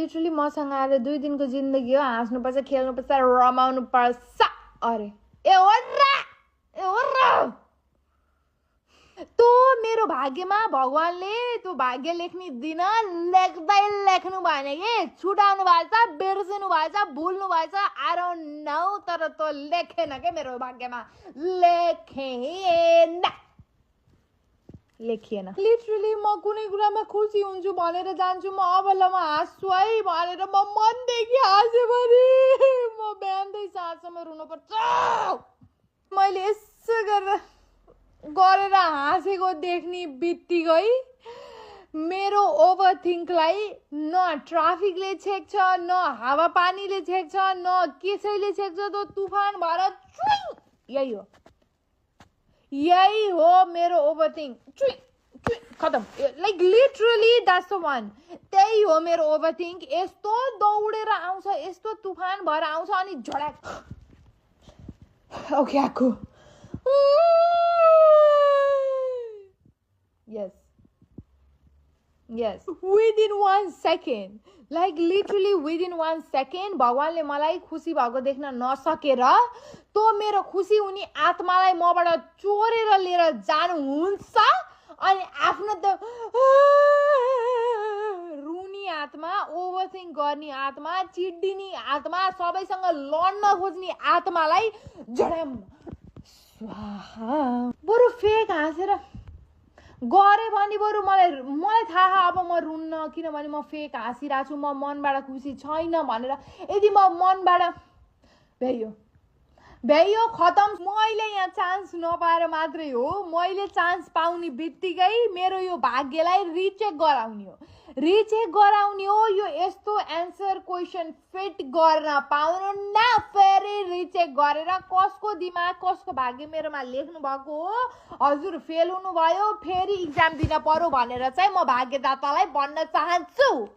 Literally मसँग आएर 2 दिनको जिन्दगी हो, हाँस्नुपर्छ, खेल्नुपर्छ, रमाउनु पर्छ। अरे ए हो र तो मेरो भाग्यमा भगवानले त्यो भाग्य लेख्ने दिन लेख्दै लेख्नु भएन के, छुटाउनु भएछ, बिर्सिनु भएछ, भुल्नु भएछ, आई डोन्ट नो, तर त्यो लेखेन के मेरो भाग्यमा, लेखिएन। लिटरली म कुनै कुरामा खुसी हुन्छु भनेर जान्छु, म अब ल म हाँस्छु है भनेर म मनदेखि हाँस्यो भने म बिहानदेखि साँझसम्म रुनुपर्छ। मैले यसो गरेर हाँसेको देख्ने बित्तिकै मेरो ओभरथिङ्कलाई न ट्राफिकले छेक्छ, न हावापानीले छेक्छ, न कसैले छेक्छ, त्यो तुफान भएर यही हो मेरो ओभरथिङ्क, खतम। Like literally that's the one, त्यही हो मेरो ओभरथिङ्क। यस्तो दौडेर आउँछ, यस्तो तुफान भएर आउँछ अनि झड्याक ओके आएको। Yes, within 1 second, like literally within 1 second, भगवानले मलाई खुसी भएको देख्न नसकेर तो मेरो खुसी हुने आत्मालाई मबाट चोरेर लिएर जानुहुन्छ अनि आफ्नो त रुनी आत्मा, ओभरथिङ्क गर्ने आत्मा, चिड्डिने आत्मा, सबैसँग लड्न खोज्ने आत्मालाई झड्याम स्वाहा। बरु फेक हाँसेर गरे भने बरु मलाई थाहा अब म रुन्न, किनभने म फेक हाँसिरहेको छु, म मनबाट खुसी छैन भनेर। यदि म मनबाट भ्याइयो खतम। मैले यहाँ चान्स नपाएर मात्रै हो, मैले चान्स पाउने बित्तिकै मेरो यो भाग्यलाई रिचेक गराउने हो। यो यस्तो एन्सर क्वेसन फिट गर्न पाउनु न, फेरि रिचेक गरेर कसको दिमाग कसको भाग्य मेरोमा लेख्नु भएको हो, हजुर फेल हुनुभयो, फेरि इक्जाम दिन पर्यो भनेर चाहिँ म भाग्यदातालाई भन्न चाहन्छु।